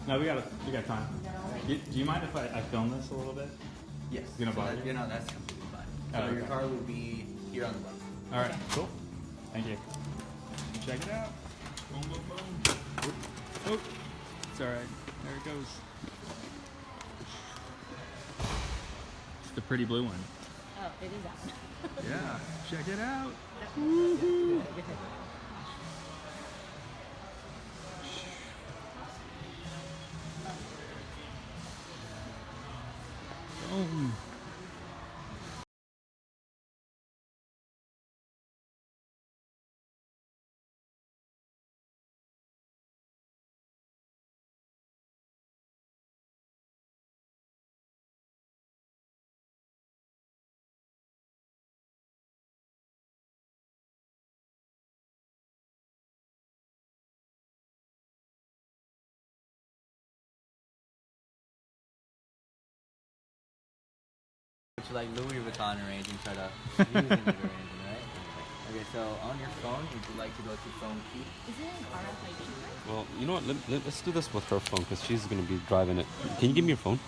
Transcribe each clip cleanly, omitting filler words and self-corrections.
No, we got time. Do you mind if I film this a little bit? Yes. You gonna bother you? No, that's completely fine. So Oh, your okay. car will be here on the left. All right, cool. Thank you. Check it out. Boom, boom, boom. Oh, it's all right. There it goes. It's the pretty blue one. Oh, it is that one. Yeah, check it out. Boom. Which like Louis Vuitton or anything, try to use it or anything, right? Okay, so on your phone, would you like to go to phone key? Is it an RFID card? Well, you know what? Let's do this with her phone because she's going to be driving it. Can you give me your phone?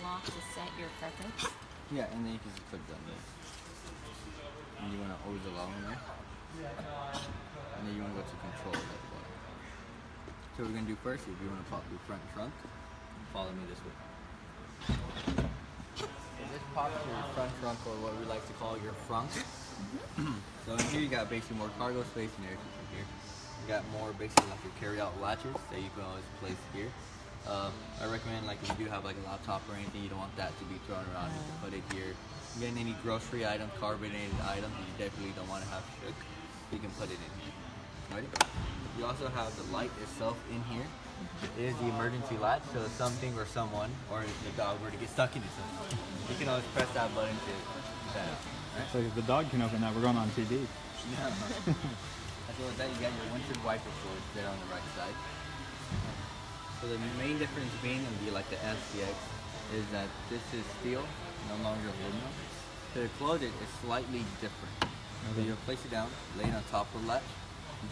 Lock to set your preference. Yeah, and then you can just click down there. And you want to always allow in there. And then you want to go to control at the bottom. So what we're going to do first is we want to pop your front trunk. Follow me this way. So this pops your front trunk, or what we like to call your frunk. So in here you got basically more cargo space and everything from here. You got more basically like your carry-out latches that you can always place here. I recommend like if you do have like a laptop or anything, you don't want that to be thrown around. You can put it here. Getting any grocery items, carbonated items, you definitely don't want to have shook. You can put it in here. Ready? You also have the light itself in here. It is the emergency latch, so if something or someone or the dog were to get stuck in it, you can always press that button to get that out. Right? So if the dog can open that, we're going on TV. No. As well as that, you got your windshield wiper cords there on the right side. So the main difference being in the SCX is that this is steel, no longer aluminum. So to close it is slightly different. So you'll place it down, lay it on top of the latch,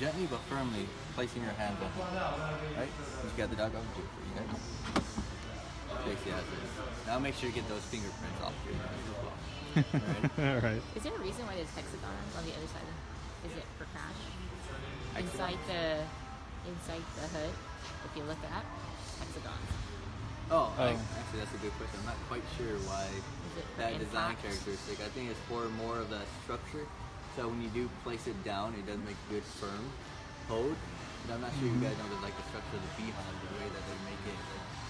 gently but firmly placing your hands on it. Right? Just got the dog over here for you guys. Basically has this. Now make sure you get those fingerprints off your hands as well. All right. Is there a reason why there's hexagons on the other side? Is it for crash? Hexagons? Inside the hood, if you look up, hexagons. Actually that's a good question. I'm not quite sure why that design impact? characteristic. I think it's for more of the structure. So when you do place it down, it does make a good firm hold. But I'm not sure you guys know the structure of the behind, the way that they make it.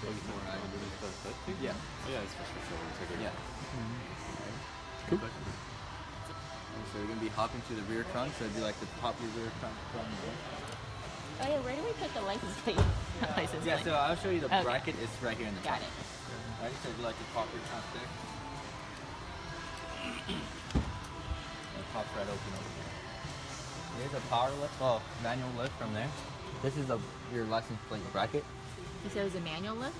Like, more yeah. Yeah, it's for sure. Yeah. Cool. And so we're gonna be hopping to the rear trunk. So if you like to pop your rear trunk from there. Oh yeah, where do we put the license plate? Yeah, so I'll show you the Okay. bracket. It's right here in the Got trunk. it. Right, so if you like to pop your trunk there. It pops right open over here. There's a power lift, manual lift from there. This is your license plate bracket. So it's a manual lift?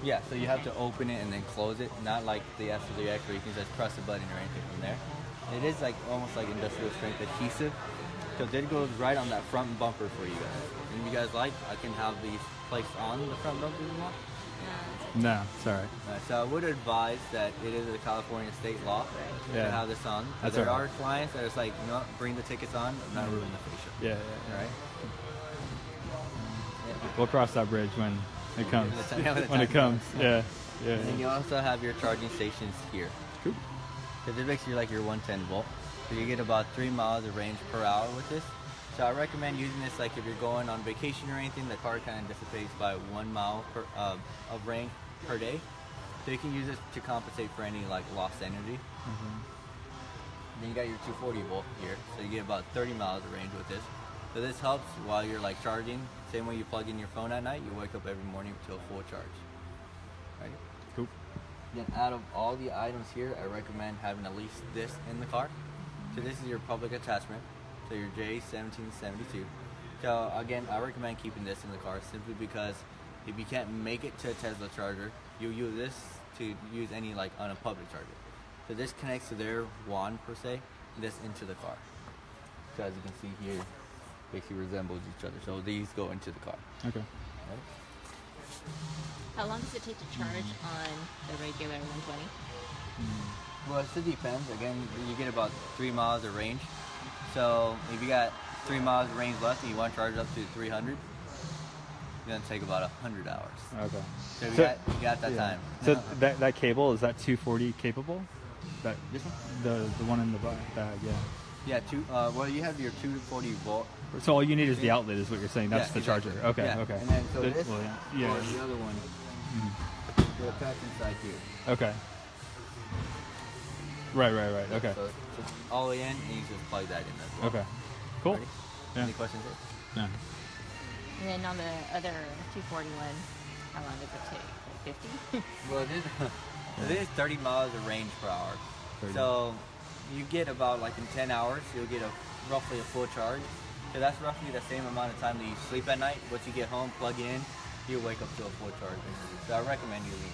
Yeah, so you have to open it and then close it, not like the S or the X where you can just press a button or anything from there. It is like almost like industrial strength adhesive, because it goes right on that front bumper for you guys. And if you guys like, I can have these placed on the front bumper if you want. No, it's all right. So I would advise that it is a California state law Yeah. to have this on. That's There all are right. clients that are just like, you know what, bring the tickets on, not ruin the facial. Yeah, yeah, All right. We'll cross that bridge when it comes. Yeah, when the When it time comes. Yeah. Yeah. And then you also have your charging stations here. Cool. Because it makes you like your 110 volt. So you get about 3 miles of range per hour with this. So I recommend using this like if you're going on vacation or anything, the car kind of dissipates by 1 mile of range per day. So you can use this to compensate for any like lost energy. Then you got your 240 volt here. So you get about 30 miles of range with this. So this helps while you're like charging. Same way you plug in your phone at night, you wake up every morning to a full charge. Right? Cool. Then out of all the items here, I recommend having at least this in the car. So this is your public attachment. So your J1772. So again, I recommend keeping this in the car simply because if you can't make it to a Tesla charger, you use this to use any like on a public charger. So this connects to their wand per se, and this into the car. So as you can see here, basically resembles each other. So these go into the car. Okay. Right? How long does it take to charge on the regular 120? Well, it depends. Again, you get about 3 miles of range. So if you got 3 miles of range left and you want to charge up to 300, it's gonna take about 100 hours. Okay. So you So- got that time. So that cable, is that 240 capable? That This one? the one in the bag, yeah. Yeah, well, you have your 240 volt. So all you need is the outlet, is what you're saying. That's Yeah, the charger. exactly. Okay, Yeah. okay. And then so Good- this, well, yeah. or the other one, will attach inside here. Okay. Right. Okay. So it's all the way in, and you just plug that in as well. Okay. Cool. Ready? Yeah. Any questions? Here? Yeah. And then on the other 241, how long does it take? Like 50? Well, it is 30 miles of range per hour. 30. So you get about like in 10 hours, you'll get roughly a full charge. So that's roughly the same amount of time that you sleep at night. Once you get home, plug it in, you'll wake up to a full charge. So I recommend using it.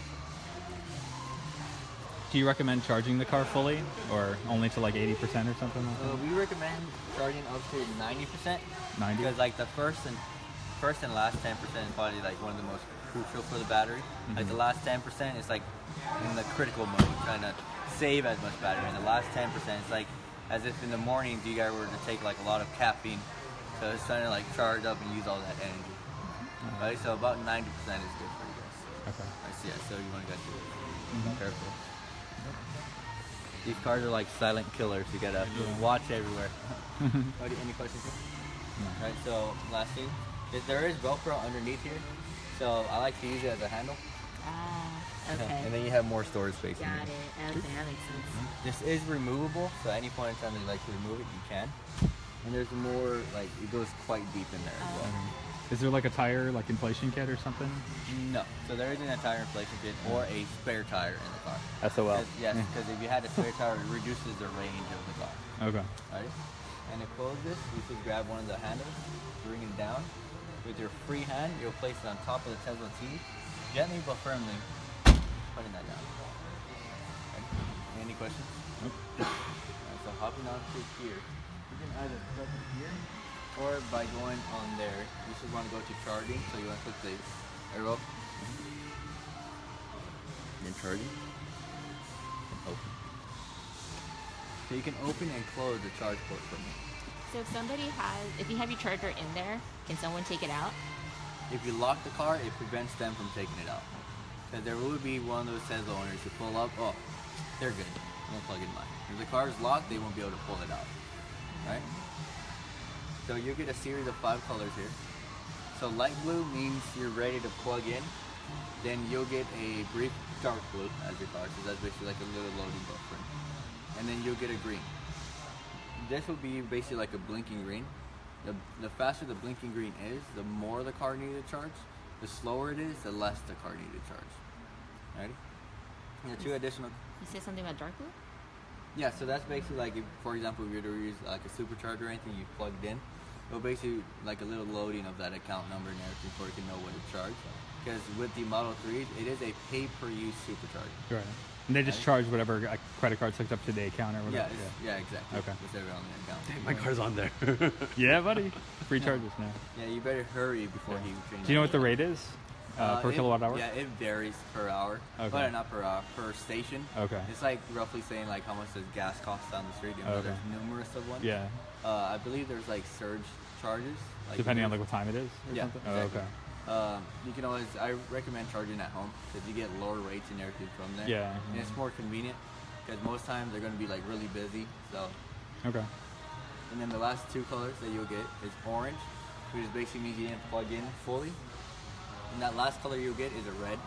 Do you recommend charging the car fully, or only to like 80% or something like that? We recommend charging up to 90%. 90? Because like the first and last 10% is probably like one of the most crucial for the battery. Like the last 10% is like in the critical mode, trying to save as much battery. And the last 10% is like as if in the mornings you guys were to take like a lot of caffeine, so it's trying to like charge up and use all that energy. Right, so about 90% is good for you guys. Okay. I see. So you want to go be careful. These cars are like silent killers. You gotta watch everywhere. Any questions here? No. Right. So last thing is there is Velcro underneath here, so I like to use it as a handle. Ah, okay. And then you have more storage space. in Got here. it. Okay, that makes sense. This is removable, so at any point in time that you like to remove it, you can. And there's more, like, it goes quite deep in there as well. Is there like a tire, like inflation kit or something? No, so there isn't a tire inflation kit or a spare tire in the car. SOL. Yes, because if you had a spare tire, it reduces the range of the car. Okay. Right? And to close this, you should grab one of the handles, bring it down. With your free hand, you'll place it on top of the Tesla T, gently but firmly putting that down. Right? Any questions? Nope. Alright, so hopping onto here, you can either click it here, or by going on there, you should want to go to charging, so you want to click the arrow. Then charging, and open. So you can open and close the charge port for me. So if you have your charger in there, can someone take it out? If you lock the car, it prevents them from taking it out. Because there will be one of those Tesla owners who pull up, oh, they're good, I'm gonna plug in mine. If the car is locked, they won't be able to pull it out, right? So you get a series of 5 colors here. So light blue means you're ready to plug in. Then you'll get a brief dark blue as your car, so that's basically like a little loading buffer. And then you'll get a green. This will be basically like a blinking green. The faster the blinking green is, the more the car needed to charge. The slower it is, the less the car needed to charge. Ready? And the 2 additional. You said something about dark blue? Yeah, so that's basically like, if, for example, if you were to use like a supercharger or anything you plugged in, it'll basically like a little loading of that account number and everything for it to know what to charge. because with the Model 3, it is a pay-per-use supercharger. Right. And they just charge whatever credit card's hooked up to the account or Yeah, whatever. yeah, exactly. Okay. Whichever on the account. Dang, my car's on there. Yeah, buddy. Free charges now. Yeah, you better hurry before he changes. Do you know what the rate is per kilowatt hour? Yeah, it varies per hour. Okay. But not per hour, per station. Okay. It's like roughly saying like how much does gas cost down the street. You know, Okay. There's numerous of ones. Yeah. I believe there's like surge charges. Like Depending on like what time it is or Yeah, something? exactly. Oh, okay. You can always, I recommend charging at home because you get lower rates and everything from there. Yeah. And it's more convenient because most times they're going to be like really busy. So, Okay. and then the last two colors that you'll get is orange, which is basically means you didn't plug in fully. And that last color you'll get is a red.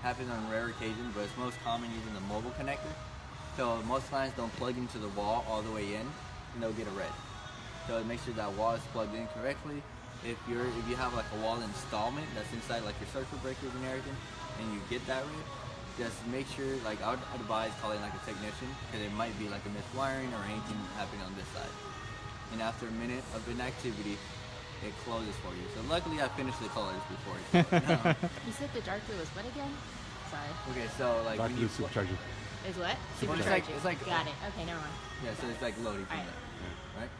Happens on rare occasions, but it's most common using the mobile connector. So most clients don't plug into the wall all the way in, and they'll get a red. So it makes sure that wall is plugged in correctly. If you have like a wall installment that's inside like your circuit breakers and everything, and you get that red, just make sure, like I would advise calling like a technician because it might be like a miswiring or anything happening on this side. And after a minute of inactivity, it closes for you. So luckily I finished the colors before you. You said the dark blue was what again? Sorry. Okay, so like Dark when blue you supercharger. Is what? Well, it's Supercharging. like- Got it. Okay, never mind. yeah, so it's like loading from Alright. there, right?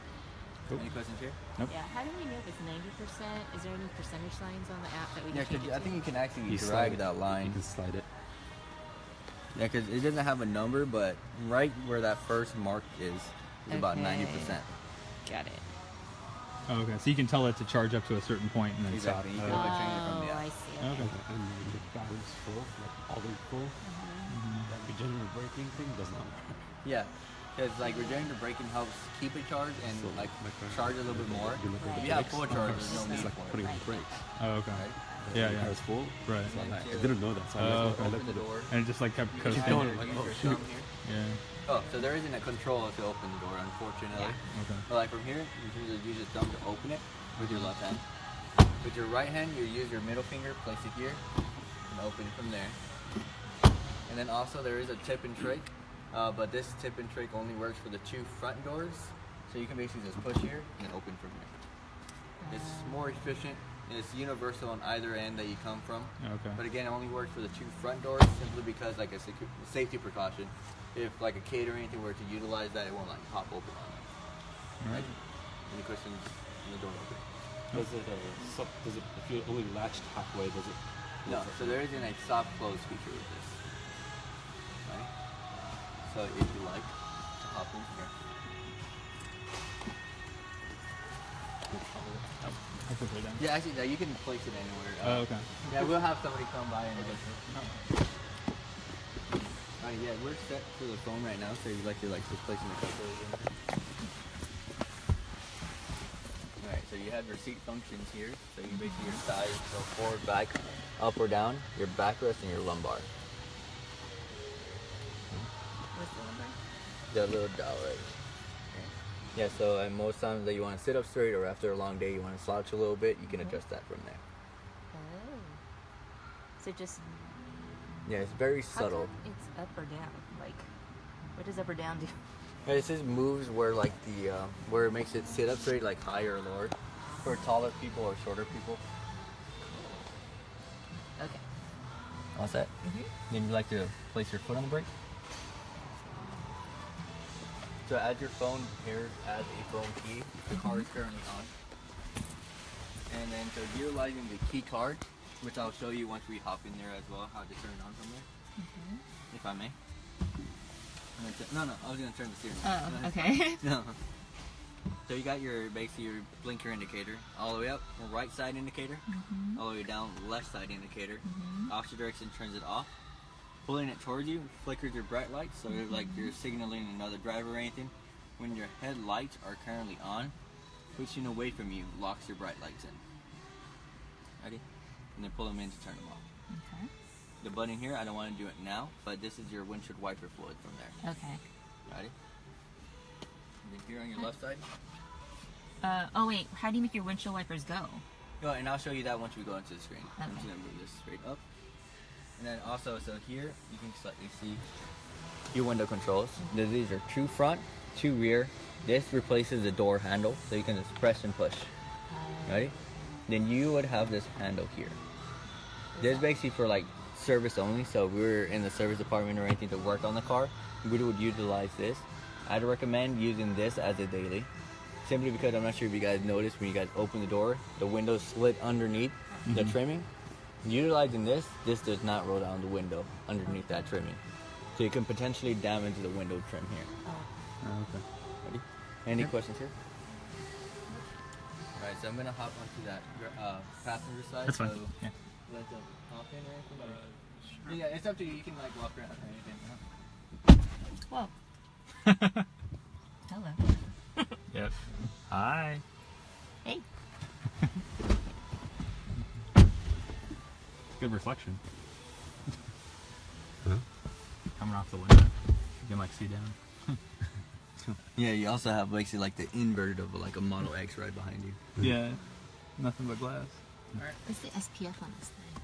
Cool. Any questions here? Yeah. How do we know if it's 90%? Is there any percentage signs on the app that we can Yeah, change because it I think to? you can actually You drag slide it. that line. You can slide it. Yeah, because it doesn't have a number, but right where that first mark is about Okay. 90%. Got it. Oh, okay. So you can tell it to charge up to a certain point and then Exactly. You stop. can Oh, only change it from the Oh, app. I see. okay. Okay. And when the battery's full, like all the way full, that regenerative braking thing does not work. Yeah, because like regenerative braking helps keep it charged and So, like my car- charge a little bit more. You look at Right. If the you have brakes, full charge, there's no it's need like for putting it. on the brakes. Oh, okay. Right? Yeah, The yeah. car's full. Right. It's not Yeah. back. I didn't know that, so I Oh, looked okay. I Open looked the at it. door. And it just like kept You coasting. have going, your like, user oh, shoot. thumb here. Yeah. Oh, so there isn't a control to open the door, unfortunately. Okay. But like from here, you can just use your thumb to open it with your left hand. With your right hand, you use your middle finger, place it here, and open it from there. And then also there is a tip and trick, but this tip and trick only works for the two front doors. So you can basically just push here and open from here. It's more efficient. And it's universal on either end that you come from. Okay. But again, it only works for the two front doors simply because, like a safety precaution, if like a caterer or anything were to utilize that, it won't like pop open on them. Right? Any questions on the door opening? Does it, does it, if you're only latched halfway, does it? No, so there isn't a soft close feature with this. Right? So if you like, to hop in here. I put it down. Yeah, actually, no, you can place it anywhere. Oh, okay. Yeah, we'll have somebody come by and get it. Alright, yeah, we're set to the phone right now, so you'd like to just place in the cup. Alright, so you have your seat functions here. So you basically your sides, so forward, back, up or down, your backrest and your lumbar. What's the number? The little dial right. Yeah, so most times that you want to sit up straight or after a long day you want to slouch a little bit, you can adjust that from there. Oh. So just Yeah, it's very how subtle. come it's up or down? Like, what does up or down do? Yeah, this just moves where like the where it makes it sit up straight, like higher or lower, for taller people or shorter people. Okay. All set. Then you like to place your foot on the brake. So add your phone here as a phone key. The car is currently on. And then so utilizing the key card, which I'll show you once we hop in there as well, how to turn it on from there, if I may. No, I was gonna turn the steering. Oh, okay. No. So you got your basically your blinker indicator all the way up, right side indicator, all the way down, left side indicator. Opposite direction turns it off. Pulling it towards you flickers your bright lights, so like you're signaling another driver or anything. When your headlights are currently on, pushing away from you locks your bright lights in. Ready? And then pull them in to turn them off. Okay. The button here, I don't want to do it now, but this is your windshield wiper fluid from there. Okay. Ready? And then here on your left side. Oh wait, how do you make your windshield wipers go? Oh, and I'll show you that once we go into the screen. I'm just Okay. gonna move this straight up. And then also, so here you can slightly see your window controls. These are two front, two rear. This replaces the door handle, so you can just press and push. Ready? Then you would have this handle here. This is basically for like service only. So if we were in the service department or anything to work on the car, we would utilize this. I'd recommend using this as a daily, simply because I'm not sure if you guys noticed when you guys open the door, the window slit underneath the trimming. Utilizing this does not roll down the window underneath that trimming, so you can potentially damage the window trim here. Oh, okay. Ready? Any questions here? Alright, so I'm gonna hop onto that passenger side. That's fine. So Yeah. let them hop in or anything. Or... Yeah, it's up to you. You can like walk around or anything. Whoa. Hello. Yep. Hi. Hey. Good reflection. Huh? Coming off the window. You can like see down. Yeah, you also have basically like the invert of like a Model X right behind you. Yeah. Nothing but glass. What's the SPF on this thing?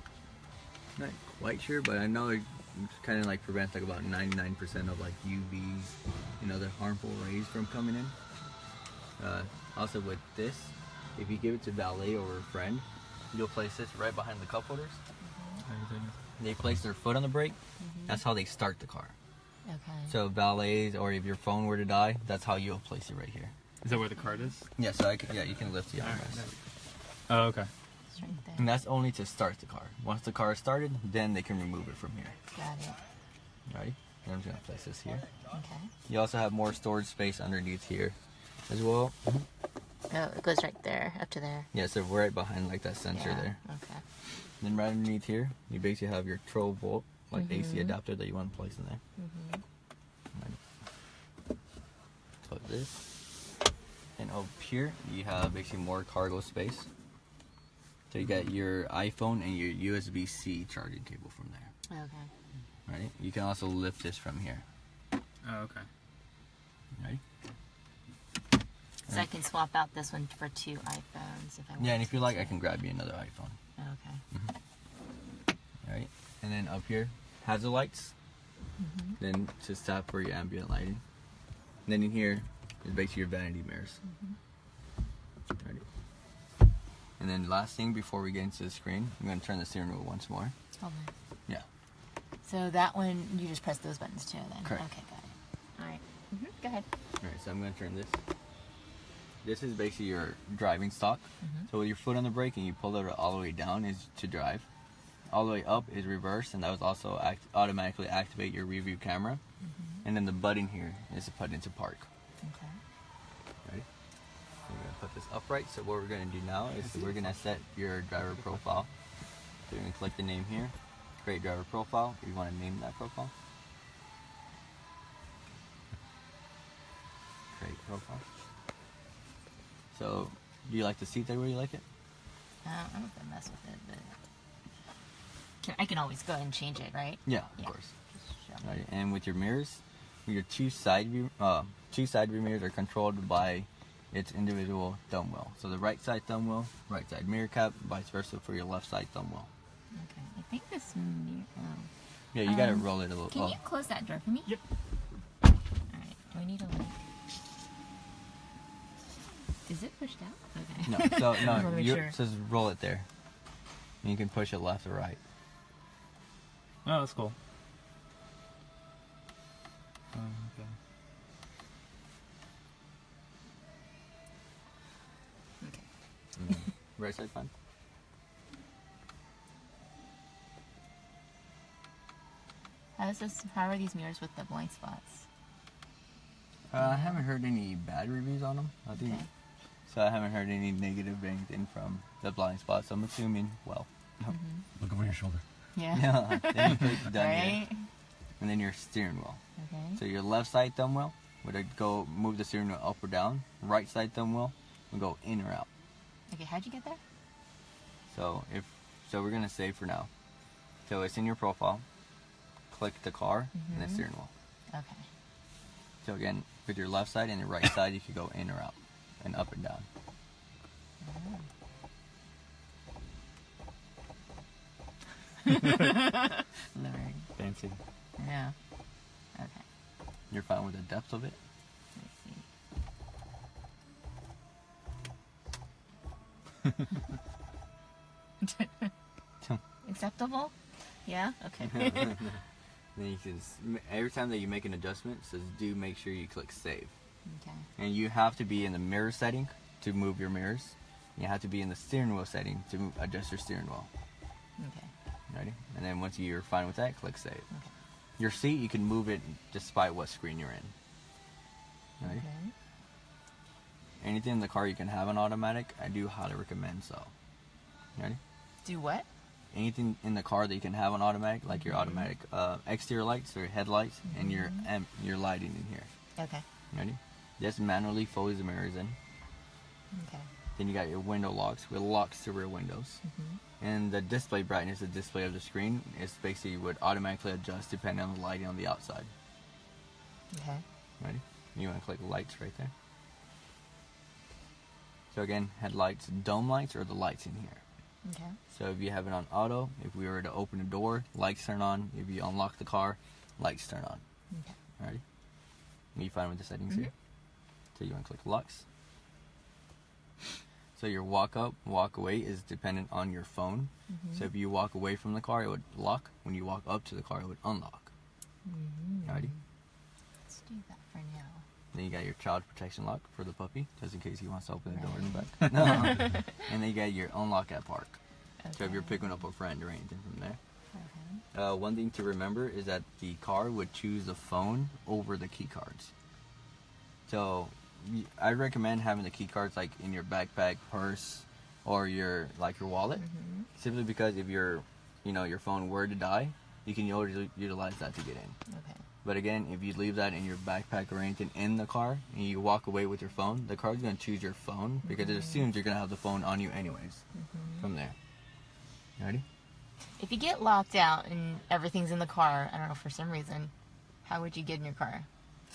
Not quite sure, but I know it kind of like prevents like about 99% of like UVs and other harmful rays from coming in. Also with this, if you give it to valet or a friend, you'll place this right behind the cup holders. They place their foot on the brake. That's how they start the car. Okay. So valets, or if your phone were to die, that's how you'll place it right here. Is that where the card is? Yeah, so you can lift the armrest. Oh, okay. It's right there. And that's only to start the car. Once the car is started, then they can remove it from here. Got it. Ready? And I'm just gonna place this here. Okay. You also have more storage space underneath here as well. Oh, it goes right there, up to there. Yeah, so right behind like that sensor there. Okay. Then right underneath here, you basically have your 12 volt like AC adapter that you want to place in there. Right. Put this. And up here, you have basically more cargo space. So you got your iPhone and your USB-C charging cable from there. Okay. Right? You can also lift this from here. Oh, okay. Right? So I can swap out this one for 2 iPhones if I want. Yeah, and if you like, I can grab you another iPhone. Okay. Right? And then up here, hazard lights. Then to stop for your ambient lighting. And then in here is basically your vanity mirrors. Ready? And then last thing before we get into the screen, I'm going to turn the steering wheel once more. Hold on. Yeah. So that one, you just press those buttons too then? Correct. Okay, got it. Alright. Go ahead. Alright, so I'm going to turn this. This is basically your driving stock. So with your foot on the brake and you pull it all the way down is to drive. All the way up is reverse, and that would also automatically activate your rear view camera. And then the button here is to put into park. Okay. Ready? So we're going to put this upright. So what we're going to do now is we're going to set your driver profile. So you're going to click the name here, create driver profile. You want to name that profile. Create profile. So, do you like the seat there where you like it? I'm not gonna mess with it, but I can always go ahead and change it, right? Yeah, of Yeah. course. Just show me. Right. And with your mirrors, your two side view mirrors are controlled by its individual thumb wheel. So the right side thumb wheel, right side mirror cap, vice versa for your left side thumb wheel. Okay. I think this mirror. Oh. Yeah, you gotta roll it a little. Can you close that door for me? Yep. Alright. Do I need a link? Is it pushed out? Okay. No, so I wanna no, make you sure. it says roll it there. And you can push it left or right. Oh, that's cool. Okay. Okay. And then right side fine. How are these mirrors with the blind spots? I haven't heard any bad reviews on them. I think Okay. so. I haven't heard any negative anything from the blind spots. So I'm assuming well. Look over your shoulder. Yeah. Yeah. Then you click done here. Right? And then your steering wheel. Okay. So your left side thumb wheel would go move the steering wheel up or down. Right side thumb wheel will go in or out. Okay, how'd you get there? So we're gonna save for now. So it's in your profile. Click the car and the steering wheel. Okay. So again, with your left side and your right side, you could go in or out and up and down. Lord. Fancy. Yeah. Okay. You're fine with the depth of it. Let me see. Acceptable? Yeah? Okay. Then you can, every time that you make an adjustment, it says do make sure you click save. Okay. And you have to be in the mirror setting to move your mirrors. You have to be in the steering wheel setting to adjust your steering wheel. Okay. Ready? And then once you're fine with that, click save. Okay. Your seat, you can move it despite what screen you're in. Ready? Okay. Anything in the car you can have on automatic, I do highly recommend so. Ready? Do what? Anything in the car that you can have on automatic, like your automatic exterior lights or headlights and your lighting in here. Okay. Ready? Just manually folds the mirrors in. Okay. Then you got your window locks with locks to rear windows. And the display brightness, the display of the screen, is basically would automatically adjust depending on the lighting on the outside. Okay. Ready? You want to click lights right there. So again, headlights, dome lights, or the lights in here. Okay. So if you have it on auto, if we were to open the door, lights turn on. If you unlock the car, lights turn on. Okay. Ready? Are you fine with the settings here? So you want to click locks. So your walk up, walk away is dependent on your phone. So if you walk away from the car, it would lock. When you walk up to the car, it would unlock. Ready? Let's do that for now. Then you got your child protection lock for the puppy, just in case he wants to open the door in the back. No. And then you got your unlock at park. So if you're picking up a friend or anything from there. Okay. One thing to remember is that the car would choose the phone over the key cards. So I recommend having the key cards like in your backpack, purse, or your wallet. Simply because if your phone were to die, you can utilize that to get in. Okay. But again, if you leave that in your backpack or anything in the car and you walk away with your phone, the car's going to choose your phone because it assumes you're going to have the phone on you anyways from there. Ready? If you get locked out and everything's in the car, I don't know, for some reason, how would you get in your car?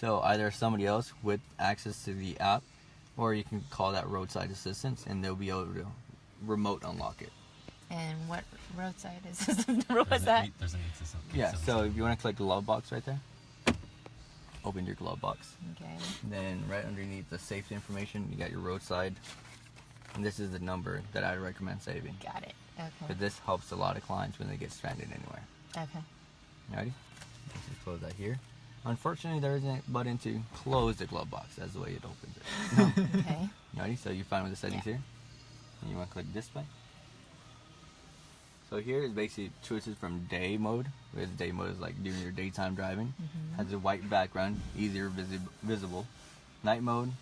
So either somebody else with access to the app, or you can call that roadside assistance and they'll be able to remote unlock it. And what roadside assistance? What was that? There's an assistant. Yeah, so if you want to click the glove box right there, open your glove box. Okay. Then right underneath the safety information, you got your roadside. And this is the number that I recommend saving. Got it. Okay. But this helps a lot of clients when they get stranded anywhere. Okay. Ready? Let's just close that here. Unfortunately, there isn't a button to close the glove box. That's the way it opens it. Okay. Ready? So you're fine with the settings here? And you want to click display. So here is basically choices from day mode. Where the day mode is like during your daytime driving. Has a white background, easier visible. Night mode,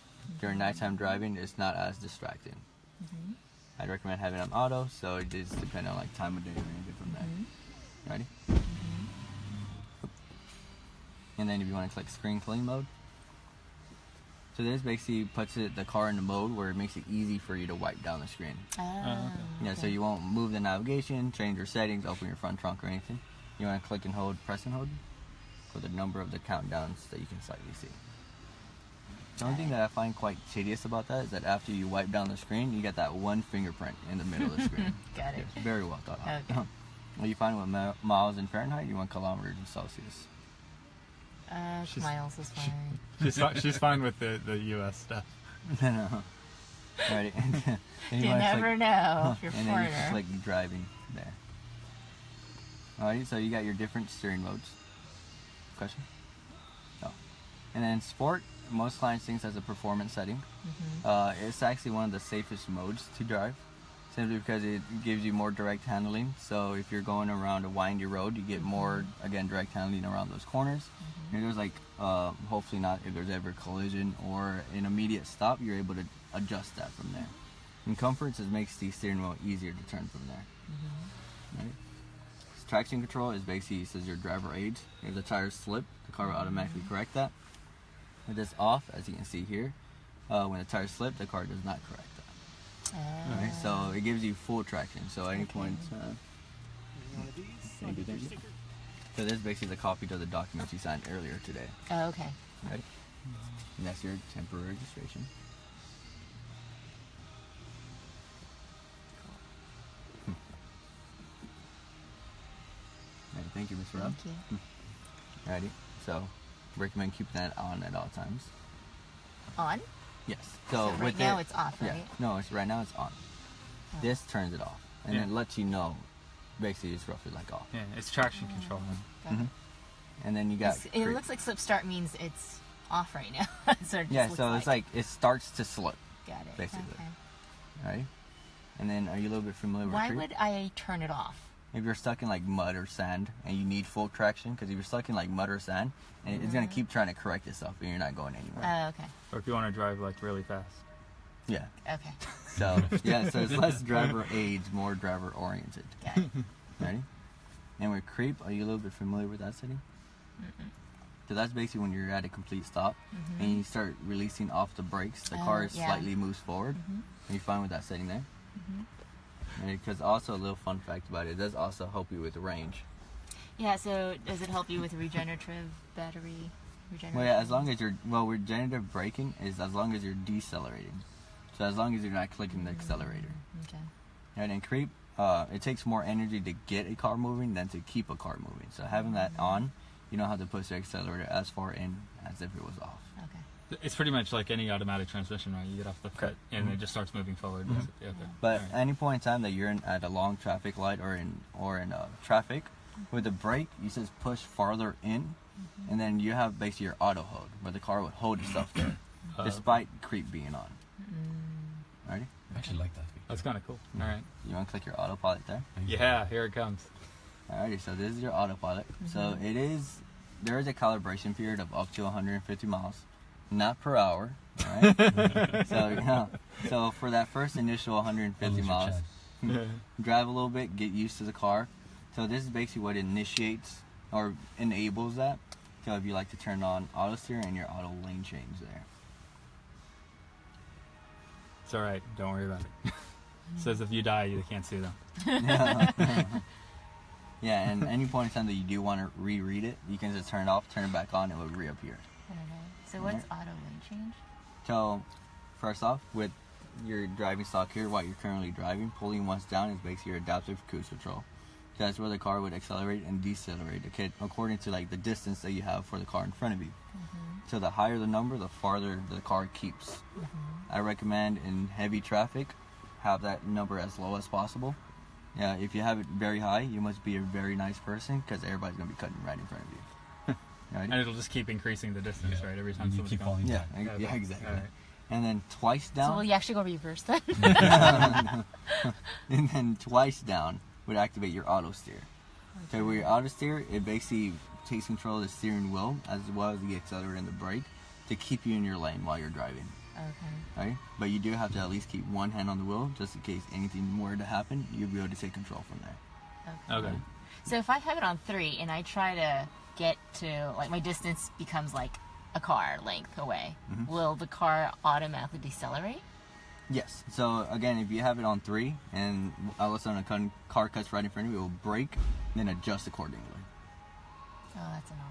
during nighttime driving, it's not as distracting. I'd recommend having it on auto, so it just depends on like time of day or anything from there. Ready? And then if you want to click screen clean mode. So this basically puts the car in the mode where it makes it easy for you to wipe down the screen. Yeah, so you won't move the navigation, change your settings, open your front trunk or anything. You want to click and hold, press and hold for the number of the countdowns that you can slightly see. The only thing that I find quite tedious about that is that after you wipe down the screen, you get that one fingerprint in the middle of the screen. Got it. It's very well thought out. Okay. Are you fine with miles in Fahrenheit? You want kilometers in Celsius? Miles is fine. She's fine with the U.S. stuff. No. Alright. You never know if you're and then you foreigner. click driving there. Alright, so you got your different steering modes. Question? No. And then sport, most clients think that's a performance setting. It's actually one of the safest modes to drive, simply because it gives you more direct handling. So if you're going around a windy road, you get more, again, direct handling around those corners. And there's like, hopefully not, if there's ever a collision or an immediate stop, you're able to adjust that from there. And comfort just makes the steering wheel easier to turn from there. Right? Traction control is basically, it says your driver aids. If the tires slip, the car will automatically correct that. With this off, as you can see here, when the tires slip, the car does not correct that. Alright, so it gives you full traction. So at any point, thank you. So this is basically the copy to the documents you signed earlier today. Oh, okay. Right? And that's your temporary registration. Alright, thank you, Mr. Rob. Thank you. Alrighty, so recommend keeping that on at all times. On? Yes. So with right now it's off, Yeah. right? No, right now it's on. This turns it off, and Yeah. it lets you know basically it's roughly like off. Yeah, it's traction control. Got it. And then you got It looks like slip start means it's off right now. So it just yeah, looks so it's like it starts to slip, got it. basically. Okay. right? And then are you a little bit familiar with Why creep? would I turn it off? If you're stuck in like mud or sand and you need full traction, because if you're stuck in like mud or sand, and it's gonna keep trying to correct itself and you're not going anywhere. Oh, okay. Or if you want to drive like really fast. Yeah. Okay. So yeah, so it's less driver aids, more driver oriented. Got it. Ready? And with creep, are you a little bit familiar with that setting? So that's basically when you're at a complete stop and you start releasing off the brakes. The car yeah. slightly moves forward. Are you fine with that setting there? Because also a little fun fact about it does also help you with range. Yeah, so does it help you with regenerative battery? Well, yeah, as long as you're, regenerative braking is as long as you're decelerating. So as long as you're not clicking the accelerator. Okay. And in creep, it takes more energy to get a car moving than to keep a car moving. So having that on, you don't have to push the accelerator as far in as if it was off. Okay. It's pretty much like any automatic transmission, right? You get off the foot and it just starts moving forward. Yeah, okay. But Alright. at any point in time that you're at a long traffic light or in traffic, with the brake, you just push farther in, and then you have basically your auto hold, where the car would hold itself there, despite creep being on. Ready? I actually like that feature. That's kind of cool. All right. You want to click your autopilot there? Yeah, here it comes. Alrighty, so this is your autopilot. So there is a calibration period of up to 150 miles, not per hour. Alright? So for that first initial 150 miles, drive a little bit, get used to the car. So this is basically what initiates or enables that. So if you like to turn on auto steer and your auto lane change there. It's all right. Don't worry about it. Says if you die, you can't see them. Yeah, and any point in time that you do want to reread it, you can just turn it off, turn it back on, it will reappear. Okay. So what's auto lane change? So, first off, with your driving stock here, what you're currently driving, pulling once down is basically your adaptive cruise control. That's where the car would accelerate and decelerate, okay, according to like the distance that you have for the car in front of you. So the higher the number, the farther the car keeps. I recommend in heavy traffic, have that number as low as possible. Yeah, if you have it very high, you must be a very nice person because everybody's gonna be cutting right in front of you. Right? And it'll just keep increasing the distance, right? Every time You somebody keep comes. falling Yeah, back. yeah, exactly. All right. And then twice So down. will you actually go reverse then? And then twice down would activate your auto steer. So with your auto steer, it basically takes control of the steering wheel as well as the accelerator and the brake to keep you in your lane while you're driving. Okay. Right? But you do have to at least keep one hand on the wheel just in case anything were to happen, you'll be able to take control from there. Okay. So if I have it on 3 and I try to get to, like, my distance becomes like a car length away, will the car automatically decelerate? Yes. So again, if you have it on 3 and all of a sudden a car cuts right in front of you, it will brake and then adjust accordingly. Oh, that's annoying.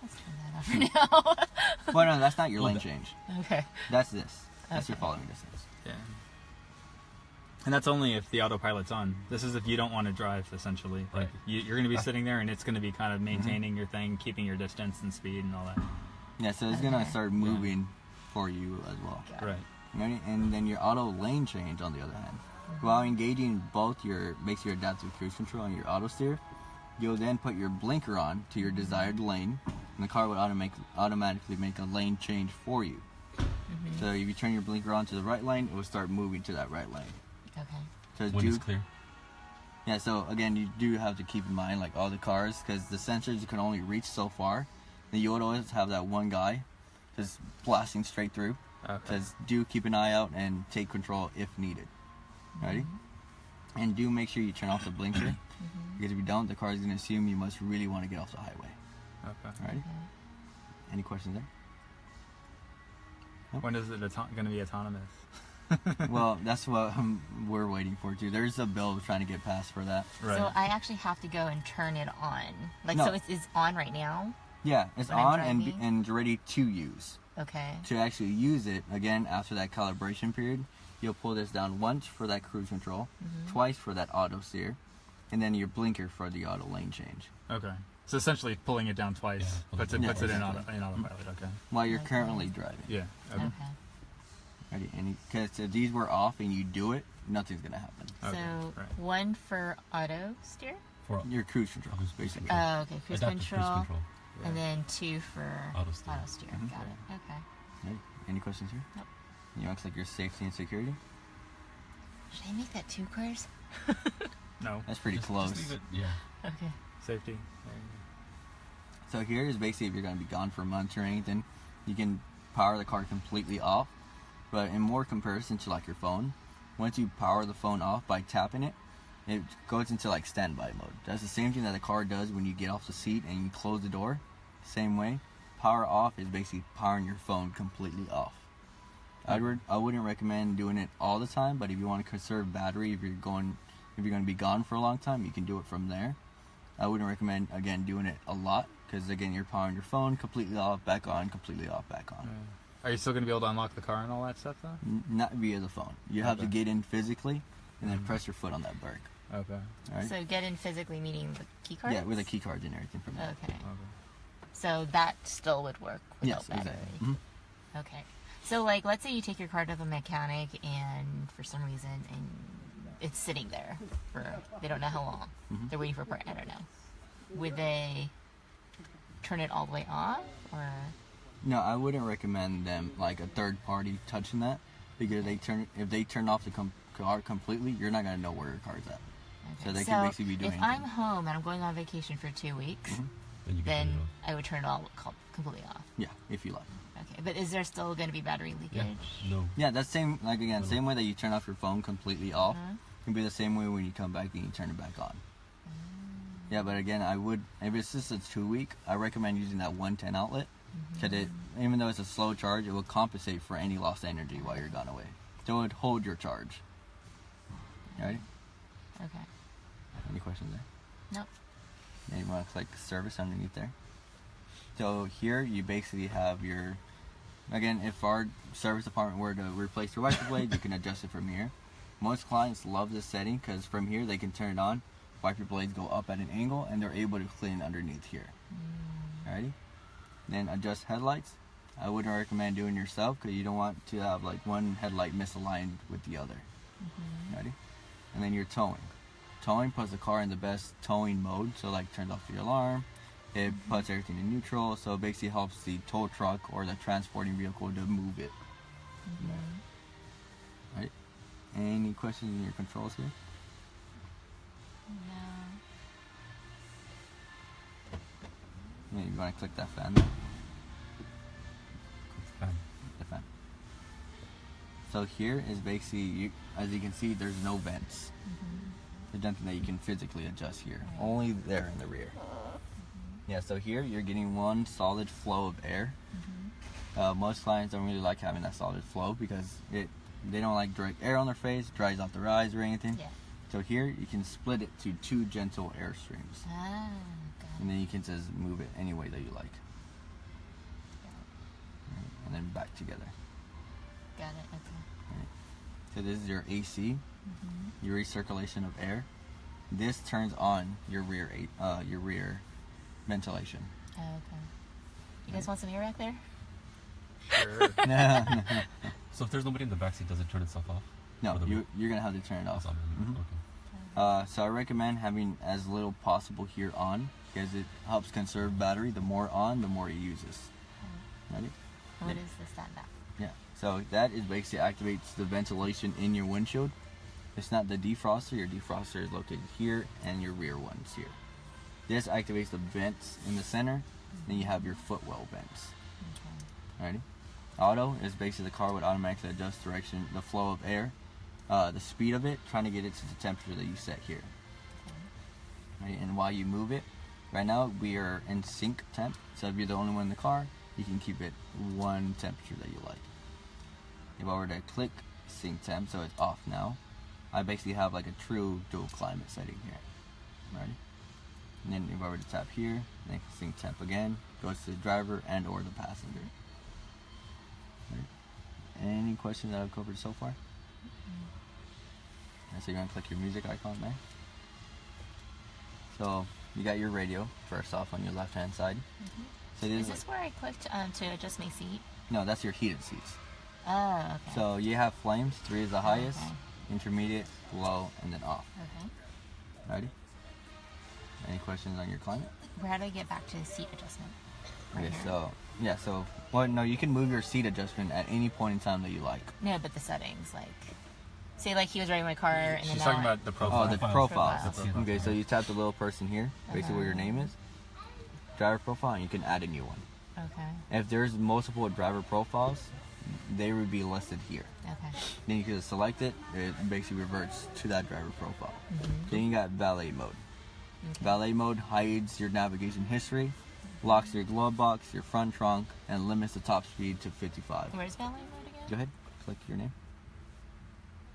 Let's turn that off for now. But no, that's not your lane change. Okay. That's this. That's your Okay. following distance. Yeah. And that's only if the autopilot's on. This is if you don't want to drive, essentially. Like you're going to be sitting there, and it's going to be kind of maintaining your thing, keeping your distance and speed and all that. Yeah, so it's gonna start moving for you as well. Right. Ready? And then your auto lane change, on the other hand, while engaging both your basically your adaptive cruise control and your auto steer, you'll then put your blinker on to your desired lane, and the car would automatically make a lane change for you. So if you turn your blinker on to the right lane, it will start moving to that right lane. Okay. So When it's clear. Yeah, so again, you do have to keep in mind, like all the cars, because the sensors you can only reach so far. And you would always have that one guy just blasting straight through. Okay. Just do keep an eye out and take control if needed. Ready? And do make sure you turn off the blinker, because if you don't, the car is going to assume you must really want to get off the highway. Okay. Ready? Any questions there? When is it going to be autonomous? Well, that's what we're waiting for too. There's a bill trying to get passed for that. Right. So I actually have to go and turn it on. Like, No. so it's on right now? Yeah, it's When I'm on driving? and ready to use. Okay. To actually use it, again, after that calibration period, you'll pull this down once for that cruise control, twice for that auto steer, and then your blinker for the auto lane change. Okay. So essentially pulling it down twice puts it in autopilot. Okay. While you're currently driving. Yeah. Okay. Okay. Ready? Because if these were off and you do it, nothing's gonna happen. Okay, So right. 1 for auto steer. For Your cruise control, Cruise basically. control. Oh, okay. Cruise adaptive control. cruise control. And then 2 for Auto steer. Got it. Okay. Ready? Any questions here? Nope. You want to click your safety and security? Should I make that 2 cars? No. That's pretty Just close. leave it. Yeah. Okay. Safety. There you So here is basically if you're going to be gone for months or anything, you can power the car completely off. But in more comparison to like your phone, once you power the phone off by tapping it, it goes into like standby mode. That's the same thing that the car does when you get off the seat and you close the door. Same way. Power off is basically powering your phone completely off. I wouldn't recommend doing it all the time, but if you want to conserve battery, if you're going to be gone for a long time, you can do it from there. I wouldn't recommend again doing it a lot because again you're powering your phone completely off, back on, completely off, back on. go. Are you still going to be able to unlock the car and all that stuff though? Not via the phone. You have to Okay. get in physically and then press your foot on that brake. Okay. All right? So get in physically, meaning the key card? Yeah, with the key cards and everything from there. Okay. Okay. So that still would work without Yes, battery. exactly. Mhm. Okay. So like, let's say you take your car to the mechanic and for some reason and it's sitting there for, they don't know how long. Mm-hmm. They're waiting for a part, I don't know. Would they turn it all the way off or? No, I wouldn't recommend them like a third party touching that because if they turn off the car completely, you're not gonna know where your car's at. So they can basically be doing if I'm anything. home and I'm going on vacation for 2 weeks, Then you can then turn it off. I would turn it all completely off. Yeah, if you like. Okay, but is there still going to be battery leakage? Yeah. No. Yeah, that's same same way that you turn off your phone completely off. Mhm. It can be the same way when you come back and you turn it back on. Yeah, but again, I would if it's just a 2 week, I recommend using that 110 outlet because it even though it's a slow charge, it will compensate for any lost energy while you're gone away. So it would hold your charge. Ready? Okay. Any questions there? Nope. Yeah, you want to click service underneath there. So here you basically have your, again, if our service department were to replace your wiper blade, you can adjust it from here. Most clients love this setting because from here they can turn it on, wiper blades go up at an angle, and they're able to clean underneath here. Alrighty? Then adjust headlights. I wouldn't recommend doing it yourself because you don't want to have like one headlight misaligned with the other. Ready? And then your towing. Towing puts the car in the best towing mode, so like turns off the alarm. It puts everything in neutral, so it basically helps the tow truck or the transporting vehicle to move it. Right? Any questions in your controls here? No. Yeah, you want to click that fan there? Fan. The fan. So here is basically, as you can see, there's no vents. There's nothing that you can physically adjust here. Only there in the rear. Yeah, so here you're getting one solid flow of air. Most clients don't really like having that solid flow because they don't like direct air on their face, dries out their eyes or anything. Yeah. So here you can split it to 2 gentle air streams. Ah, got And it. then you can just move it any way that you like. And then back together. Got it. Okay. So this is your AC, your recirculation of air. This turns on your rear ventilation. Oh, okay. You guys want some air back there? Sure. So if there's nobody in the backseat, does it turn itself off? No, Or the- you're gonna have to turn it off. That's on. Mhm. Okay. So I recommend having as little possible here on because it helps conserve battery. The more on, the more it uses. Ready? What is the stand-up? Yeah. So that is basically activates the ventilation in your windshield. It's not the defroster. Your defroster is located here, and your rear one's here. This activates the vents in the center. Then you have your footwell vents. Okay. Alrighty. Auto is basically the car would automatically adjust direction, the flow of air, the speed of it, trying to get it to the temperature that you set here. Right? And while you move it, right now we are in sync temp. So if you're the only one in the car, you can keep it one temperature that you like. If I were to click sync temp, so it's off now, I basically have like a true dual climate setting here. Ready? And then if I were to tap here, then sync temp again, goes to the driver and or the passenger. Right. Any questions that I've covered so far? So you're gonna click your music icon there. So you got your radio first off on your left hand side. So Is this where I clicked to adjust my seat? no, that's your heated seats. Oh, okay. So you have flames. 3 is the highest, Okay. intermediate, low, and then off. Okay. Ready? Any questions on your climate? How do I get back to the seat adjustment? Right Okay, here? so no, you can move your seat adjustment at any point in time that you like. No, but the settings, like, say like he was driving my car and then She's now talking about the profile. Oh, the profiles. Profiles. Okay, so you tap the little person here, basically where your name is, driver profile, and you can add a new one. Okay. If there's multiple driver profiles, they would be listed here. Okay. Then you can select it, it basically reverts to that driver profile. Then you got valet mode. Valet mode hides your navigation history, locks your glove box, your front trunk, and limits the top speed to 55. Where's valet mode again? Go ahead, click your name.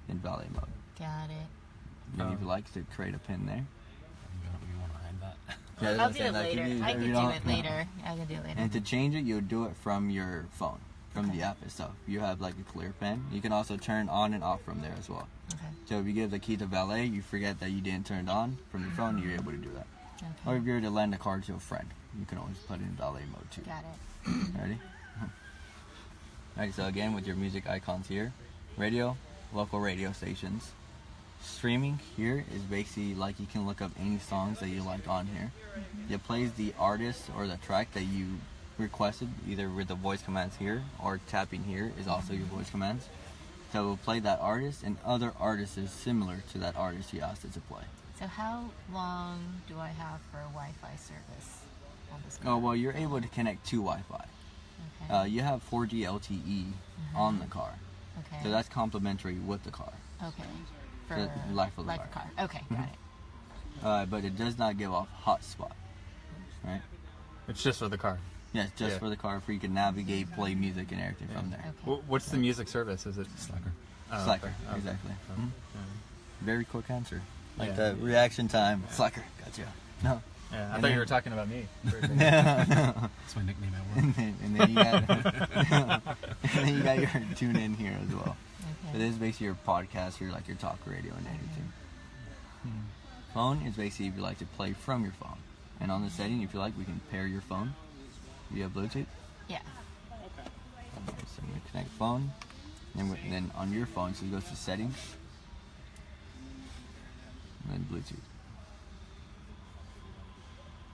In valet mode. Got it. Then if you like to create a pin there. You want to hide that? Yeah, that's I'll what do I'm it saying, like, later. if you- I if can you do don't- it later. I can do it later. And to change it, you would do it from your phone, from the app itself. You have like a clear pen. You can also turn on and off from there as well. Okay. So if you give the key to valet, you forget that you didn't turn it on from your phone, you're able to do that. Or Okay. if you're to lend a car to a friend, you can always put it in valet mode too. Got it. Ready? Alright, so again with your music icons here, radio, local radio stations. Streaming here is basically like you can look up any songs that you like on here. It plays the artist or the track that you requested, either with the voice commands here or tapping here is also your voice commands. So it will play that artist and other artists is similar to that artist you asked it to play. So how long do I have for Wi-Fi service on this car? Oh, well, you're able to connect to Wi-Fi. Okay. You have 4G LTE on the car. Okay. So that's complementary with the car. Okay. For The life of the car. car. Okay, got it. But it does not give off hotspot. Right? It's just for the car. Yeah, it's just Yeah. for the car, for you can navigate, play music, and everything from there. Okay. What's the music service? Is it Slacker. Oh, Slacker, okay. exactly. Okay. Mhm. Very quick answer. Like Yeah. the reaction time. Slacker, gotcha. No. Yeah, I And thought you then- were talking about me. No. That's my nickname at work. and then you got and then you got your tune in here as well. Okay. So this is basically your podcast, your like your talk radio and anything. Phone is basically if you like to play from your phone. And on the setting, if you like, we can pair your phone via Bluetooth. Yeah. Okay, so I'm gonna connect phone, and then on your phone, so you go to settings, and then Bluetooth.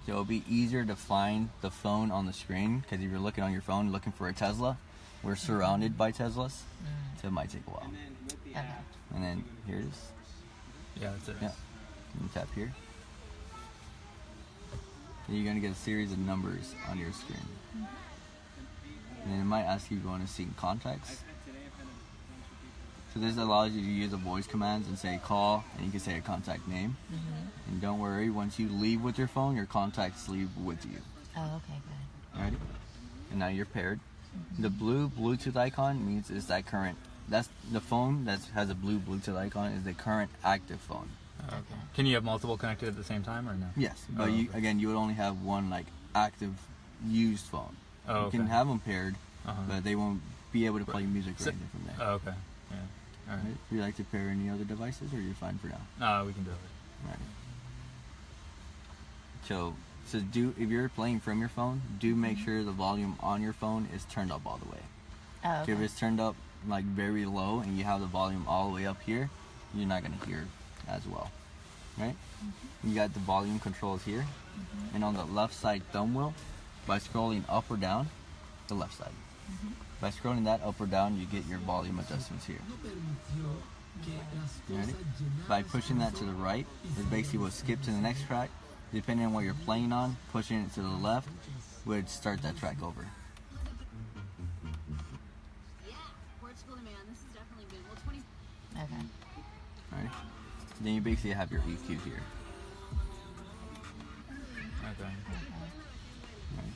So it'll be easier to find the phone on the screen because if you're looking on your phone looking for a Tesla, we're surrounded by Teslas, so it might take a while. Okay. And then here it is. Yeah, that's it. Yeah. And tap here. And you're gonna get a series of numbers on your screen. And then it might ask you if you want to sync contacts. So this allows you to use the voice commands and say call, and you can say a contact name. And don't worry, once you leave with your phone, your contacts leave with you. Oh, okay, good. Alrighty? And now you're paired. The blue Bluetooth icon means it's that current. That's the phone that has a blue Bluetooth icon is the current active phone. Okay. Can you have multiple connected at the same time or no? Yes, but Oh, you okay. again, you would only have one like active used phone. Oh, You can okay. have them paired, Uh-huh. but they won't be able to play music or So- anything from there. Oh, okay. Yeah. All right. Right? Would you like to pair any other devices, or you're fine for now? We can do it. Right. So if you're playing from your phone, do make sure the volume on your phone is turned up all the way. Oh, If okay. it's turned up like very low and you have the volume all the way up here, you're not gonna hear as well, right? You got the volume controls here, and on the left side thumb wheel, by scrolling up or down, the left side. By scrolling that up or down, you get your volume adjustments here. You ready? By pushing that to the right, it basically will skip to the next track. Depending on what you're playing on, pushing it to the left would start that track over. Okay. Alright? Then you basically have your EQ here. Okay. Right?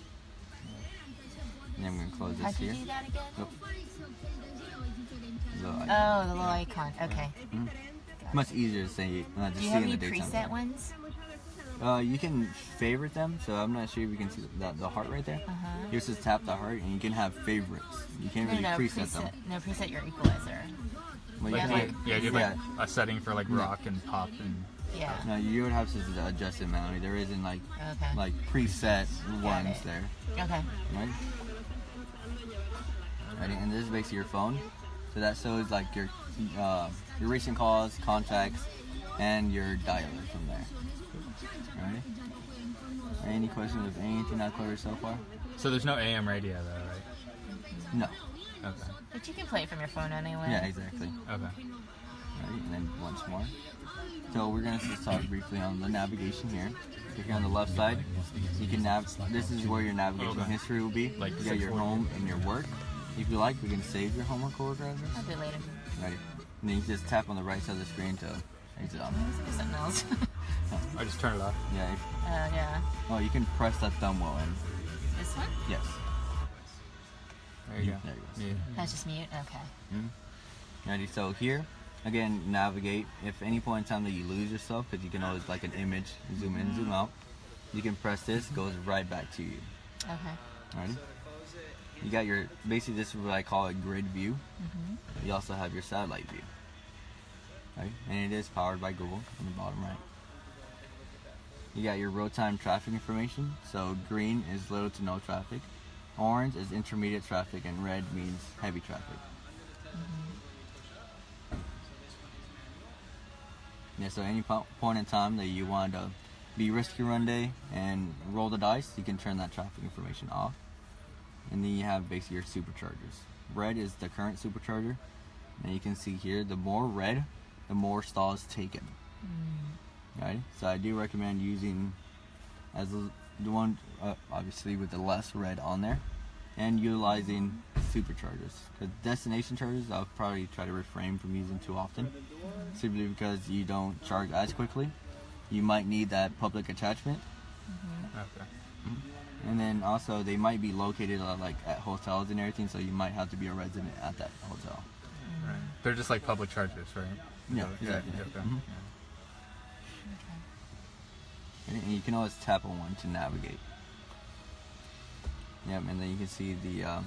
And then I'm going to close How this do you here. do that again? Nope. So Oh, the little icon. Okay. much easier to say, to Do see you have in the any daytime. preset ones? You can favorite them, so I'm not sure if you can see the heart right there. You just tap the heart, and you can have favorites. You can't really preset them. No, preset your equalizer. Well, you Yeah, can, like- Yeah, do like a setting for like Yeah. rock and pop and. Yeah. no, you would have to adjust it manually. There isn't like Okay. preset Got ones it. there, Okay. right? Ready? And this is basically your phone. So that shows like your recent calls, contacts, and your dialer from there. Alright? Any questions of anything I've covered so far? So there's no AM radio though, right? No. Okay. But you can play it from your phone anyway. Yeah, exactly. Okay. Right, and then once more. So we're gonna just talk briefly on the navigation here. If you're on the left side, you can this is where your navigation Okay. history will be. Like you got your 640. home and your work. If you like, we can save your homework or work address. I'll do it later. Ready? And then you just tap on the right side of the screen to exit on Let's do something else. I just turn it off. Yeah. Yeah. Oh, you can press that thumb wheel in. This one? Yes. There you go. There you go. Yeah. That's just mute? Okay. Ready? So here, again, navigate. If any point in time that you lose yourself, because you can always like an image, zoom in, zoom out. You can press this, it goes right back to you. Okay. Ready? You got your, basically this is what I call a grid view. You also have your satellite view. Right? And it is powered by Google on the bottom right. You got your real-time traffic information. So green is little to no traffic. Orange is intermediate traffic, and red means heavy traffic. Yeah, so any point in time that you want to be risky run day and roll the dice, you can turn that traffic information off. And then you have basically your superchargers. Red is the current supercharger. And you can see here, the more red, the more stalls taken. Right? So I do recommend using as the one, obviously with the less red on there, and utilizing superchargers. Because destination chargers, I'll probably try to refrain from using too often, simply because you don't charge as quickly. You might need that public attachment, Okay. and then also they might be located like at hotels and everything, so you might have to be a resident at that hotel. Right. They're just like public chargers, right? Yeah, Yeah. exactly. Okay. Mhm. And you can always tap on one to navigate. Yep, and then you can see the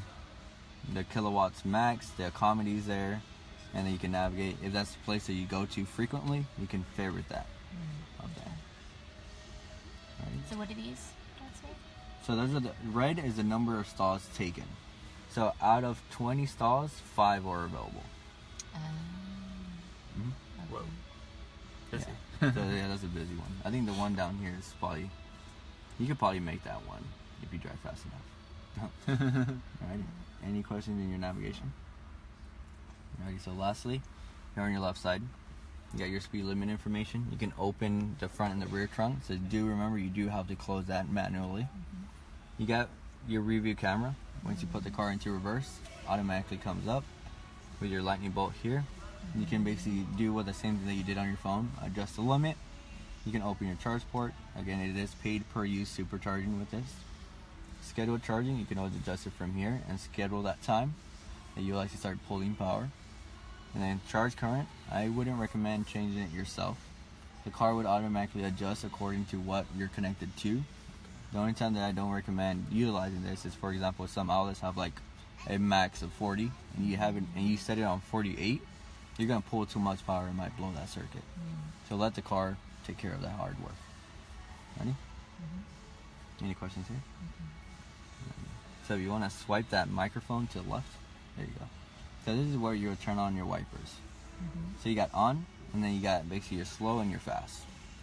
kilowatts max, the accommodates there, and then you can navigate. If that's the place that you go to frequently, you can favorite that. Okay. Right. So what do these say? So those are the red is the number of stalls taken. So out of 20 stalls, 5 are available. Whoa. Yeah. Busy. So yeah, that's a busy one. I think the one down here is probably, you could probably make that one if you drive fast enough. Alright. Any questions in your navigation? Alrighty, so lastly, here on your left side, you got your speed limit information. You can open the front and the rear trunk. So do remember, you do have to close that manually. You got your rear view camera. Once you put the car into reverse, automatically comes up with your lightning bolt here. You can basically do what the same thing that you did on your phone. Adjust the limit. You can open your charge port. Again, it is paid per use supercharging with this. Scheduled charging, you can always adjust it from here and schedule that time that you like to start pulling power. And then charge current, I wouldn't recommend changing it yourself. The car would automatically adjust according to what you're connected to. The only time that I don't recommend utilizing this is, for example, some outlets have like a max of 40 and you have it and you set it on 48, you're gonna pull too much power and might blow that circuit. So let the car take care of that hard work. Ready? Any questions here? So if you want to swipe that microphone to the left, there you go. So this is where you would turn on your wipers. So you got on, and then you got basically your slow and your fast.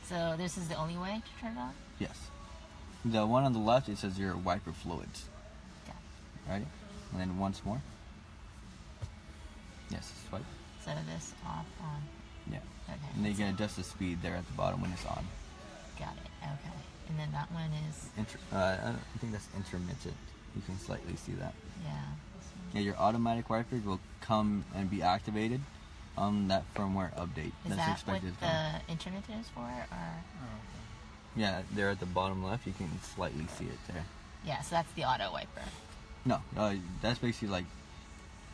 So this is the only way to turn it on? Yes. The one on the left, it says your wiper fluids. Got it. Ready? And then once more. Yes, swipe. So this off, on. Yeah. Okay. And then you can adjust the speed there at the bottom when it's on. Got it. Okay. And then that one is, I think that's intermittent. You can slightly see that. yeah. Yeah, your automatic wipers will come and be activated on that firmware update. Is that's that what expected to come. the intermittent is for? Or Yeah, there at the bottom left, you can slightly see it there. yeah, so that's the auto wiper. No, that's basically like,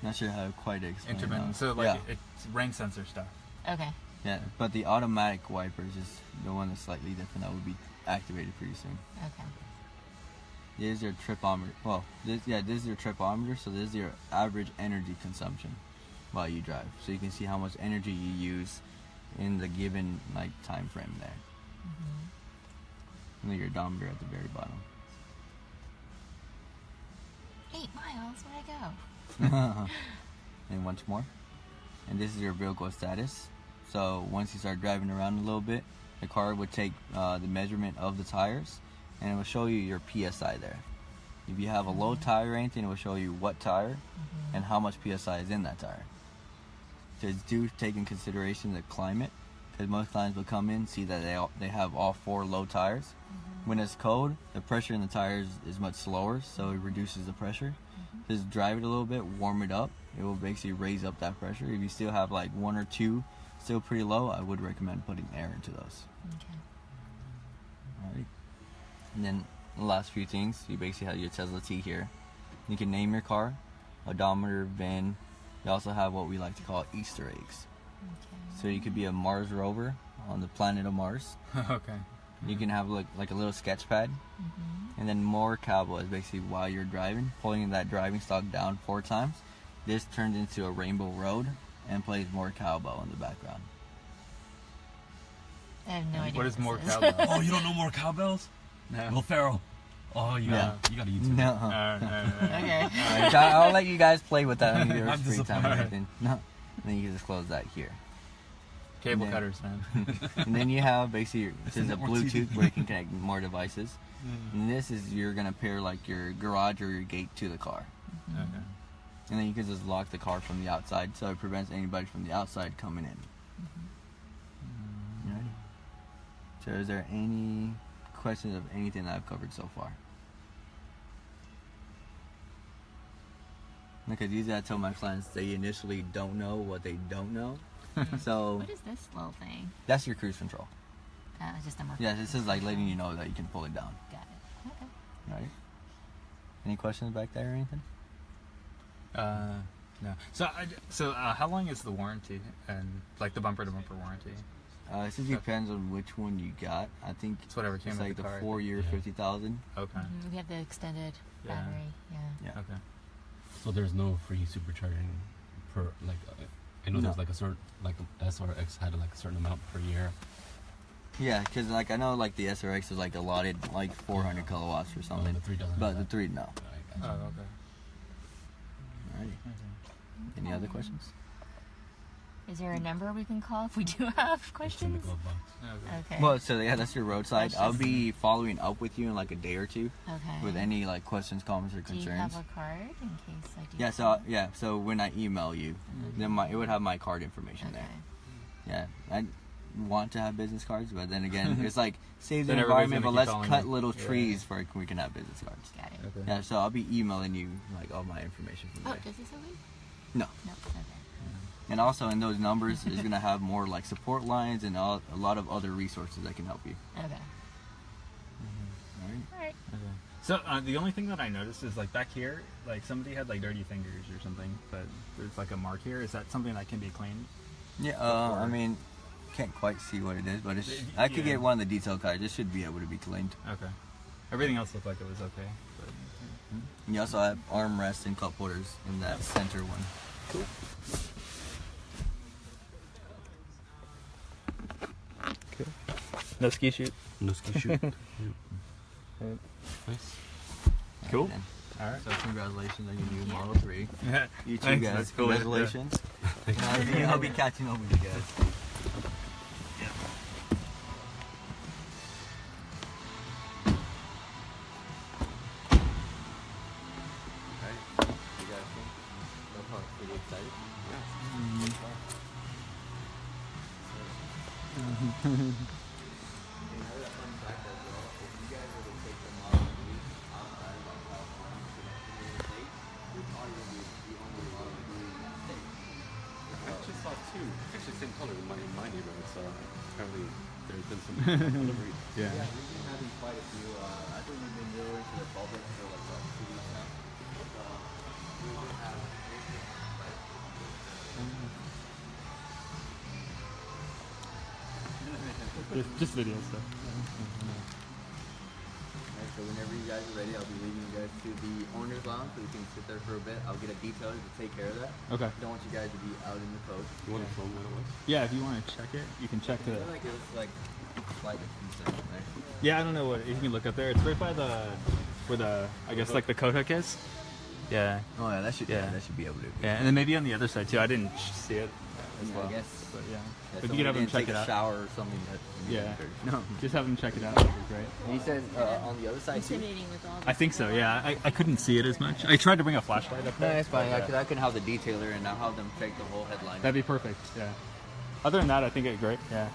not sure how quite to explain Intermittent. it. So like yeah, it's rain sensor stuff. Okay. yeah, but the automatic wipers is the one that's slightly different. That will be activated pretty soon. Okay. This is your tripometer. Well, this is your tripometer. So this is your average energy consumption while you drive. So you can see how much energy you use in the given like time frame there. And then your odometer at the very bottom. 8 miles. Where'd I go? And once more. And this is your vehicle status. So once you start driving around a little bit, the car would take the measurement of the tires, and it will show you your PSI there. If you have a low tire or anything, it will show you what tire and how much PSI is in that tire. So do take in consideration the climate, because most clients will come in, see that they have all 4 low tires. When it's cold, the pressure in the tires is much slower, so it reduces the pressure. Just drive it a little bit, warm it up. It will basically raise up that pressure. If you still have like 1 or 2 still pretty low, I would recommend putting air into those. Okay. Alright. And then the last few things, you basically have your Tesla T here. You can name your car, odometer, VIN. You also have what we like to call Easter eggs. Okay. So you could be a Mars rover on the planet of Mars. Okay. You can have like a little sketch pad. And then more cowbell is basically while you're driving, pulling that driving stock down 4 times. This turns into a rainbow road and plays more cowbell in the background. I have no idea. What is this more cowbell? Oh, you don't know more cowbells? No. Will Ferrell. Oh, you Yeah. gotta YouTube. No. Okay. Alright, I'll let you guys play with that on your I'm free time. And disappointed. everything. No. And then you can just close that here. Cable Yeah. cutters, man. And then you have basically, this is a more Bluetooth TV. where you can connect more devices. And this is, you're gonna pair like your garage or your gate to the car. Okay. And then you can just lock the car from the outside, so it prevents anybody from the outside coming in. Alrighty. So is there any questions of anything that I've covered so far? Because usually I tell my clients they initially don't know what they don't know. So What is this little thing? that's your cruise control. Just a marker. Yeah, this is like letting you know that you can pull it down. Got it. Okay. Right? Any questions back there or anything? No. So how long is the warranty and like the bumper to bumper warranty? It just depends on which one you got. I think It's whatever came it's with like the the car. 4-year, Yeah. 50,000. Okay. We have the extended Yeah. battery. Yeah. Yeah. Okay. So there's no free supercharging per like. I know No. there's like a certain like SRX had like a certain amount per year. Yeah, because like I know like the SRX is like allotted like 400 kilowatts or something. the 3 doesn't. But have the that. 3 no. Oh, okay. Alrighty. Any other questions? Is there a number we can call if we do have It's in the questions? glove box. Okay. Well, so yeah, that's your roadside. That's I'll just- be following up with you in like a day or 2 Okay. with any like questions, comments, or Do you concerns. have a card in case I do? Yeah, so when I email you, then it would have my card information Okay. there. Yeah, I want to have business cards, but then again, it's like save the Then everybody's environment, but gonna let's keep calling cut you. little Yeah. trees for we can have business cards. Got it. Okay. Yeah, so I'll be emailing you like all my information from Oh, there. does this have one? No. No. Okay. And also in those numbers is gonna have more like support lines and a lot of other resources that can help you. Okay. All right. All right. Okay. So the only thing that I noticed is like back here, like somebody had like dirty fingers or something, but there's like a mark here. Is that something that can be cleaned? Yeah, Before. I mean, can't quite see what it is, but I could Yeah. get one of the detail cards. It should be able to be cleaned. Okay. Everything else looked like it was okay. But, You also have armrests and cup holders in that center one. cool. Okay. No ski shoot. No ski shoot. Right. Nice. Cool. And All right. so congratulations on your new Yeah. Model 3. You too, Thanks, guys. that's cool. Congratulations. I'll be catching up with you guys. Alright, you guys think? So far, pretty excited? Another fun fact as well, if you guys were to take the Model 3 outside of California to the state, you're probably going to be the only Model 3 in that state. I actually saw 2. It's actually the same color in my neighborhood, so apparently there's been some delivery. Yeah. Yeah, we've been having quite a few. I think we've been delivering to the public for like about 2 weeks now. So we've been having Just video stuff. Alright, so whenever you guys are ready, I'll be leading you guys to the owner's lounge so you can sit there for a bit. I'll get a detailer to take care of that. Okay. Don't want you guys to be out in the coast. You want to show them what it was? Yeah, if you want to check it, you can check I the. feel like it was like slight concern there. Yeah, I don't know what. You can look up there. It's right by the, where the, I guess like the coat hook is. Yeah. Oh yeah, that should Yeah. that should be able to. Yeah, and then maybe on the other side too. I didn't see it as Yeah, well. I guess. But yeah. Yeah, If you could have them check take it a out. shower or something. That Yeah. No. Just have them check it out. That'd be great. He said on the other side too. Intimidating with all I think so. Yeah. I couldn't see it as much. I tried to bring a flashlight up No, there. it's fine. but, Because I can have the detailer and I'll have them check the whole headline. That'd be perfect. Yeah. Other than that, I think it's great. Yeah.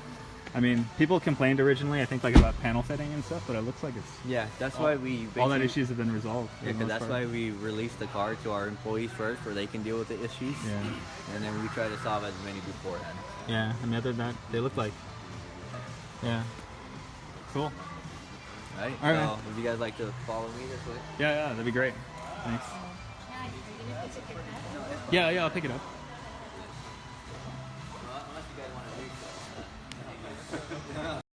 I mean, people complained originally, I think, like about panel fitting and stuff, but it looks like it's Yeah, that's why we all that basically- issues have been resolved. for Yeah, the because most that's part. why we release the car to our employees first, where they can deal with the issues. Yeah. And then we try to solve as many beforehand. Yeah. I mean, other than that, they look like. Yeah. Cool. Right? All right. So if you guys like to follow me this way. Yeah. That'd be great. Thanks. Yeah. I'll pick it up. Unless you guys want to do so.